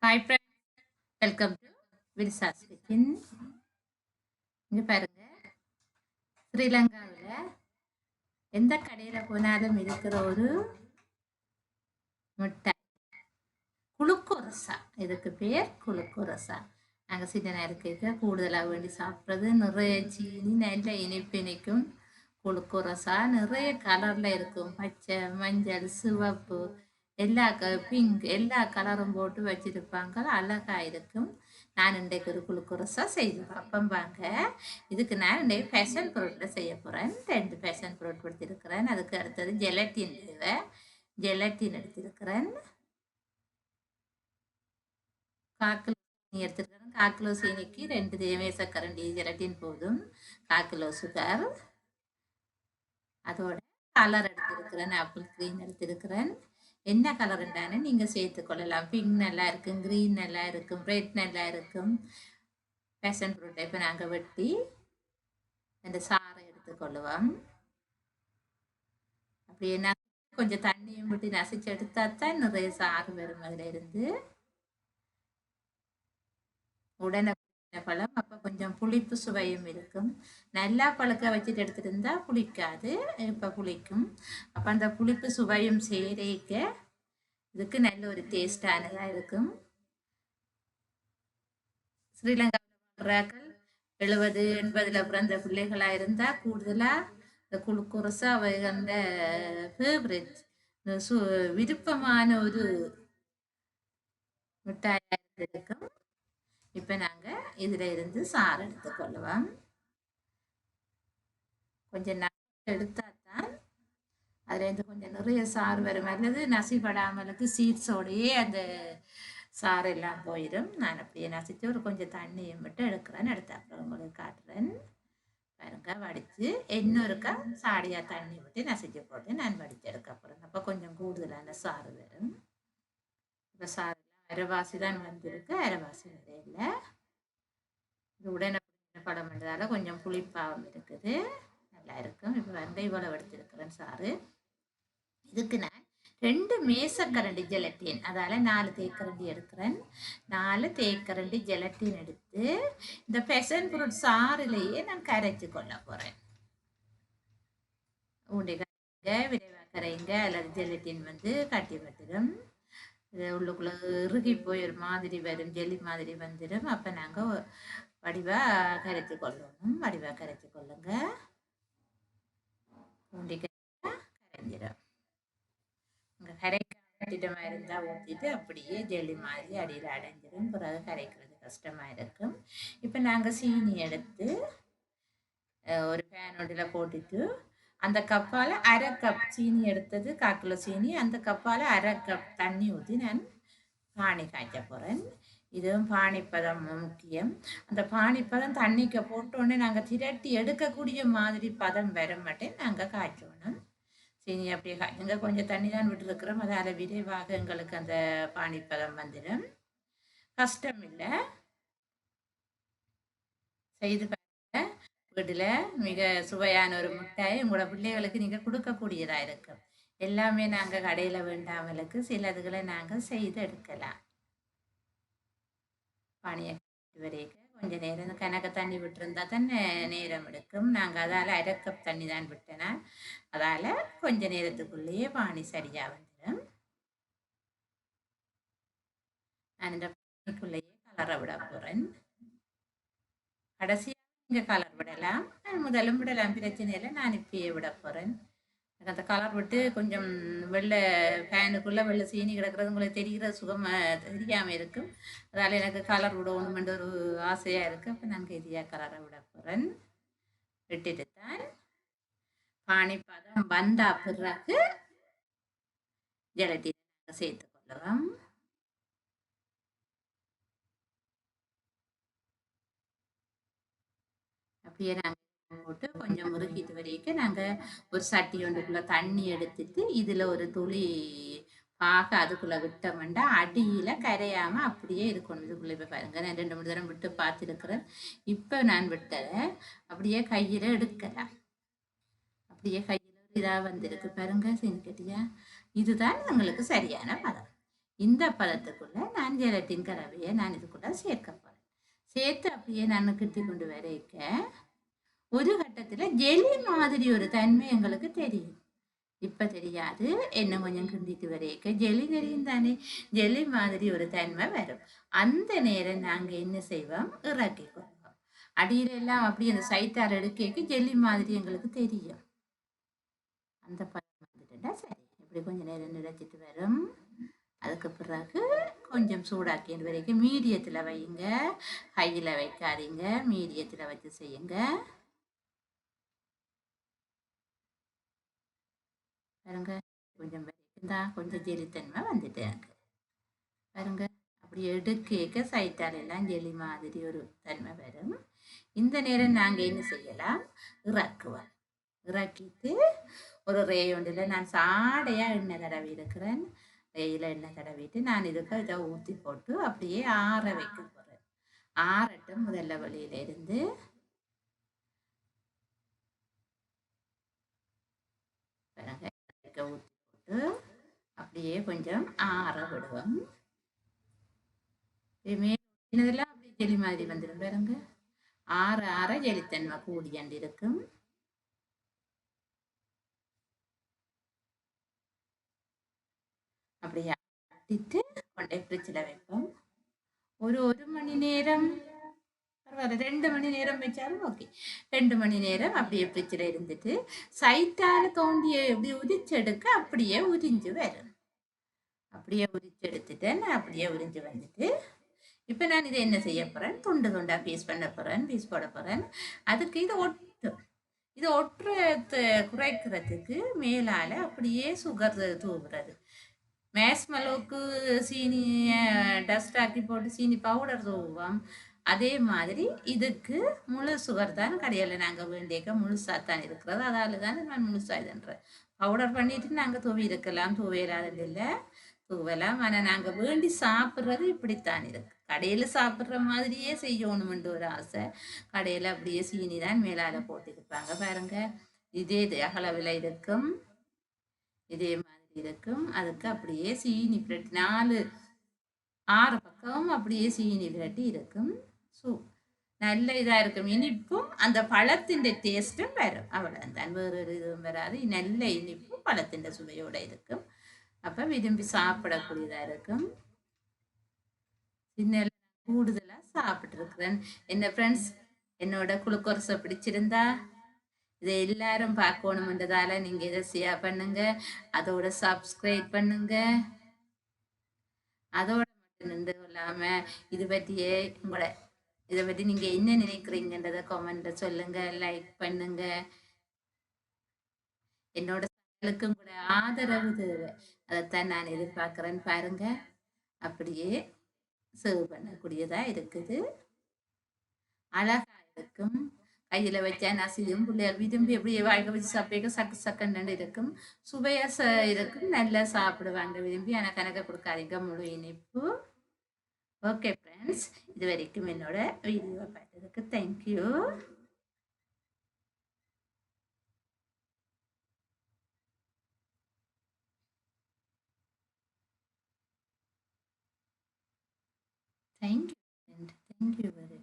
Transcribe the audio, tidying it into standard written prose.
Hi friend, welcome to Vilsa's kitchen. இங்கே பாருங்க, ஸ்ரீலங்காவில் எந்த கடையில் போனாலும் இருக்கிற ஒரு மிட்டாய் குளுக்கோரசா. இதுக்கு பேர் குளுக்கோரசா. நாங்கள் சின்ன நேரத்துக்கு கூடுதலாக வேண்டி சாப்பிட்றது நிறைய சீனி, நல்ல இனிப்பு இனிக்கும். குளுக்கோரசா நிறைய கலரில் இருக்கும். பச்சை, மஞ்சள், சிவப்பு, எல்லா பிங்க் எல்லா கலரும் போட்டு வச்சிருப்பாங்க. அழகா இருக்கும். நான் இன்றைக்கு ஒரு குளுக்கோரசா செய்து பார்ப்பேன் வாங்க. இதுக்கு நான் இன்றைக்கு ஃபேஷன் ஃப்ரூட்டில் செய்ய போகிறேன். 2 ஃபேஷன் ஃப்ரூட் எடுத்திருக்கிறேன். அதுக்கு அடுத்தது ஜெலட்டின் தேவை. ஜெலட்டின் எடுத்திருக்கிறேன். 1/4 கிலோ சீனி எடுத்திருக்கிறேன். 1/4 கிலோ சீனிக்கு 2 தேவேசக்கரண்டி ஜெலட்டின் போதும். 1/4 கிலோ சுகர். அதோட கலர் எடுத்திருக்கிறேன். ஆப்பிள் க்ரீன் எடுத்திருக்கிறேன். என்ன கலர் இருந்தானே நீங்கள் சேர்த்துக்கொள்ளலாம். பிங்க் நல்லா இருக்கும், க்ரீன் நல்லா இருக்கும், ரெட் நல்லா இருக்கும். பேஷன் ஃப்ரூட்டை இப்போ நாங்கள் வெட்டி அந்த சாறை எடுத்துக்கொள்ளுவோம். அப்படியே கொஞ்சம் தண்ணியும் விட்டு நசிச்சு எடுத்தா தான் நிறைய சாறு வரும். அதில் இருந்து உடனே பழம், அப்போ கொஞ்சம் புளிப்பு சுவையும் இருக்கும். நல்லா பழுக்க வச்சுட்டு எடுத்துட்டு இருந்தா புளிக்காது, இப்போ புளிக்கும். அப்போ அந்த புளிப்பு சுவையும் சேரிக்க இதுக்கு நல்ல ஒரு டேஸ்டானதாக இருக்கும். ஸ்ரீலங்காவில் 70-80 பிறந்த பிள்ளைகளாக இருந்தால் கூடுதலாக இந்த குளுக்கோரசா அந்த ஃபேவரட் விருப்பமான ஒரு மிட்டாயாக இருக்கும். இப்போ நாங்கள் இதில் இருந்து சாறு எடுத்துக்கொள்ளுவோம். கொஞ்சம் எடுத்தால் தான் அதுலேருந்து கொஞ்சம் நிறைய சாறு வரும். அல்லது நசிப்படாமலுக்கு சீட்ஸோடையே அந்த சாறு எல்லாம் போயிடும். நான் அப்படியே நசித்து ஒரு கொஞ்சம் தண்ணியை மட்டும் எடுக்கிறேன். எடுத்த அப்புறம் உங்களுக்கு காட்டுறேன் பாருங்க. வடித்து இன்னொருக்கா சாடியாக தண்ணி விட்டு நசிச்சு போட்டு நான் வடித்து எடுக்க போகிறேன். அப்போ கொஞ்சம் கூடுதலான சாறு வரும். இப்போ சாறு அரைவாசி தான் வந்திருக்கு, அரைவாசி வரையில். இது உடனே படம் பண்ணுறதால கொஞ்சம் புளிப்பாகவும் இருக்குது, நல்லா இருக்கும். இப்போ வந்து இவ்வளவு எடுத்துருக்கிறேன் சாறு. இதுக்கு நான் 2 மேசக்கரண்டி ஜெலட்டின், அதால 4 தேக்கரண்டி எடுக்கிறேன். 4 தேக்கரண்டி ஜெலட்டின் எடுத்து இந்த பேஷன் ஃப்ரூட் சாறிலேயே நான் கரைச்சி கொள்ள போகிறேன். ஊண்டிக்காய்ங்க, விரைவாக கரைங்க, அல்லது ஜெலட்டின் வந்து கட்டி வந்துடும். இது உள்ளுக்குள்ளே இறுகி போய் ஒரு மாதிரி வரும், ஜெல்லி மாதிரி வந்துடும். அப்போ நாங்கள் வடிவாக கரைச்சி கொள்ளணும். வடிவாக கரைச்சி கொள்ளுங்க. ஊண்டிக்காய் கரைஞ்சிடும். இங்கே கரைக்காட்டிட்டமாக இருந்தால் ஊற்றிட்டு அப்படியே ஜெல்லி மாதிரி அடியில் அடைஞ்சிடும். பிறகு கரைக்கிறது கஷ்டமாக இருக்கும். இப்போ நாங்கள் சீனி எடுத்து ஒரு பேன் ஒன்றில் போட்டுட்டு அந்த கப்பால் 1/2 கப் சீனி எடுத்தது, 1/4 கிலோ சீனி. அந்த கப்பால் 1/2 கப் தண்ணி ஊற்றி நான் பானி காய்ச்ச போகிறேன். இதுவும் பானிப்பதம் முக்கியம். அந்த பானிப்பதம் தண்ணிக்கு போட்டோன்னே நாங்கள் திரட்டி எடுக்கக்கூடிய மாதிரி பதம் வர மாட்டேன் நாங்கள் காய்ச்சணும். சீனி அப்படியே காய்ச்சுங்க. கொஞ்சம் தண்ணி தான் விட்டுருக்குறோம், அதால் விரைவாக எங்களுக்கு அந்த பானிப்பதம் வந்துடும். கஷ்டம் இல்லை, செய்து பாருங்க. வீட்டில் மிக சுவையான ஒரு மிட்டாய் உங்களோட பிள்ளைகளுக்கு நீங்கள் கொடுக்கக்கூடியதாக இருக்கும். எல்லாமே நாங்கள் கடையில் வேண்டாமலுக்கு சிலதுகளை நாங்கள் செய்து எடுக்கலாம். பானியை வரைக்கும் கொஞ்சம் நேரம் கணக்கு தண்ணி விட்டுருந்தா தான் நேரம் எடுக்கும். நாங்கள் அதால் 1/2 கப் தண்ணி தான் விட்டேனா, அதால் கொஞ்ச நேரத்துக்குள்ளேயே பானி சரியாக வந்துடும். நான் இந்த பானிக்குள்ளேயே கலரை விட போகிறேன். கடைசியாக நீங்கள் கலர் விடலாம், முதலும் விடலாம், பிரச்சனை இல்லை. நான் இப்பயே விட போகிறேன். எனக்கு அந்த கலர் விட்டு கொஞ்சம் வெள்ளை ஃபேனுக்குள்ளே வெள்ளை சீனி கிடக்கிறது உங்களுக்கு தெரிகிற சுகமாக தெரியாமல் இருக்கும். அதால் எனக்கு கலர் விடணுமென்ற ஒரு ஆசையாக இருக்குது. அப்போ நான் கெதியாக கலரை விட போகிறேன். விட்டுட்டு தான் பானிப்பதம் வந்த பிறகு ஜெலட்டின் நாங்கள் சேர்த்து கொள்ளுவோம். அப்படியே நாங்கள் போட்டு கொஞ்சம் முறுக்கிட்டு வரைக்கும் நாங்கள் ஒரு சட்டி ஒன்றுக்குள்ளே தண்ணி எடுத்துட்டு இதில் ஒரு துளி பாக அதுக்குள்ளே விட்டோம்னா அடியில் கரையாமல் அப்படியே இருக்கணும். இதுக்குள்ளே இப்போ பாருங்கள், நான் 2-3 தடவை விட்டு பார்த்துருக்குறேன். இப்போ நான் விட்டதை அப்படியே கையில் எடுக்கலாம். அப்படியே கையில் இதாக வந்திருக்கு பாருங்க, செஞ்சுக்கிட்டியா? இதுதான் எங்களுக்கு சரியான பதம். இந்த பதத்துக்குள்ள நான் ஜெலட்டின் கலவையை நான் இதுக்குள்ள சேர்க்க போறேன். சேர்த்து அப்படியே நான் கிட்டி கொண்டு வரைக்க ஒரு கட்டத்துல ஜெலி மாதிரி ஒரு தன்மை எங்களுக்கு தெரியும். இப்ப தெரியாது, என்ன கொஞ்சம் கிண்டிட்டு வரைக்க ஜெலி தெரியும் தானே, ஜெலி மாதிரி ஒரு தன்மை வரும். அந்த நேரம் நாங்க என்ன செய்வோம், இறக்கி கொடுப்போம். அடியில எல்லாம் அப்படி அந்த சைத்தால் எடுக்க ஜெல்லி மாதிரி எங்களுக்கு தெரியும். அந்த பழம் வந்துட்டுட்டா சரி, இப்படி கொஞ்சம் நேரம் நினைச்சிட்டு வரும். அதுக்கு பிறகு கொஞ்சம் சூடாக்கின்ற வரைக்கும் மீடியத்தில் வையுங்க, ஹையில் வைக்காதீங்க, மீடியத்தில் வச்சு செய்யுங்க. பாருங்க, கொஞ்சம் வரைக்கும் தான் கொஞ்சம் ஜெலித்தன்மை வந்துட்டு எனக்கு. பாருங்க, அப்படி எடுக்க சைட்டால் எல்லாம் ஜெலி மாதிரி ஒரு தன்மை வரும். இந்த நேரம் நாங்கள் என்ன செய்யலாம், இறக்குவோம். இறக்கிட்டு ஒரு ரேயோண்டில் நான் சாடையாக எண்ணெய் தடவி இருக்கிறேன். ரேயில் எண்ணெய் தடவிட்டு நான் இதுக்கு இதை ஊற்றி போட்டு அப்படியே ஆற வைக்க போகிறேன். ஆறட்டும் முதல்ல வழியில இருந்து. பாருங்க, ஊற்றி போட்டு அப்படியே கொஞ்சம் ஆற விடுவோம். இதெல்லாம் அப்படி ஜெலி மாதிரி வந்துடும். பாருங்க, ஆற ஆற ஜெலித்தன்மை கூடியாண்டு இருக்கும். அப்படியே ஆட்டிட்டு கொண்டே ஃப்ரிட்ஜில் வைப்போம். ஒரு மணி நேரம், பரவாயில்ல 2 மணி நேரம் வச்சாலும் ஓகே. 2 மணி நேரம் அப்படியே ஃப்ரிட்ஜில் இருந்துட்டு சைட்டால தோண்டிய எப்படி உரிச்செடுக்க அப்படியே உரிஞ்சு வரும். அப்படியே உரிச்சு எடுத்துட்டேன். அப்படியே உரிஞ்சு வந்துட்டு இப்போ நான் இதை என்ன செய்ய போறேன், துண்டு துண்டா பீஸ் பண்ண போறேன், பீஸ் போட போறேன். அதுக்கு இது ஒட்டும். இது ஒட்டுறத குறைக்கிறதுக்கு மேலால அப்படியே சுகர் தூவுறது. மேஸ்மலோக்கு சீனி டஸ்ட் ஆக்கி போட்டு சீனி பவுடர் தூவோம். அதே மாதிரி இதுக்கு முழு சுகர் தான் கடையில் நாங்கள் வேண்டியக்க முழுசாக தான் இருக்கிறது. அதால தான் நான் முழுசாக இதுன்றேன். பவுடர் பண்ணிட்டு நாங்கள் தூவி இருக்கலாம், தூவையில்லாதது இல்லை, தூவலாம். ஆனால் நாங்கள் வேண்டி சாப்பிட்றது இப்படித்தான் இருக்கு. கடையில் சாப்பிட்ற மாதிரியே செய்யணுமென்று ஒரு ஆசை. கடையில் அப்படியே சீனி தான் மேலால போட்டுருப்பாங்க. பாருங்க, இதே அளவில் இருக்கும், இதே மாதிரி இருக்கும். அதுக்கு அப்படியே சீனி பிரட்டி 6 பக்கம் அப்படியே சீனி பிரட்டி இருக்கும். நல்ல இதாக இருக்கும். இனிப்பும் அந்த பழத்தின் டேஸ்ட்டும் வரும். அவ்வளோதான், வேறு ஒரு இதுவும் வராது. நல்ல இனிப்பும் பழத்தின் சுவையோடு இருக்கும். அப்போ விரும்பி சாப்பிடக்கூடியதாக இருக்கும். சின்ன கூடுதலாக சாப்பிட்ருக்குறேன். என்ன ஃப்ரெண்ட்ஸ், என்னோட குளுக்கோரசை பிடிச்சிருந்தா இதை எல்லாரும் பார்க்கணுன்றதால நீங்கள் இதை ஷேர் பண்ணுங்க, அதோட சப்ஸ்கிரைப் பண்ணுங்க. அதோட மட்டும் நின்று இல்லாமல் இது பற்றியே உங்களை இதை பற்றி நீங்கள் என்ன நினைக்கிறீங்கன்றதை கமெண்ட்ல சொல்லுங்க, லைக் பண்ணுங்க. என்னோட சேனலுக்கு உங்களோட ஆதரவு தேவை, அதைத்தான் நான் எதிர்பார்க்குறேன்னு. பாருங்க, அப்படியே சர்வ் பண்ணக்கூடியதா இருக்குது, அழகா இருக்கும். கையில் வச்சா நசியும், பிள்ளைகள் விரும்பி அப்படியே வாய்க்க வச்சு சாப்பிட சக்கு சக்கன்னு இருக்கும், சுவையா இருக்கும், நல்லா சாப்பிடுவாங்க விரும்பி. ஆனால் கணக்க கொடுக்காதீங்க முழு இனிப்பு. ஓகே ஃப்ரெண்ட்ஸ், இது வரைக்கும் என்னோட வீடியோவை பார்த்ததுக்கு thank you. Thank you, friend. Thank you very much.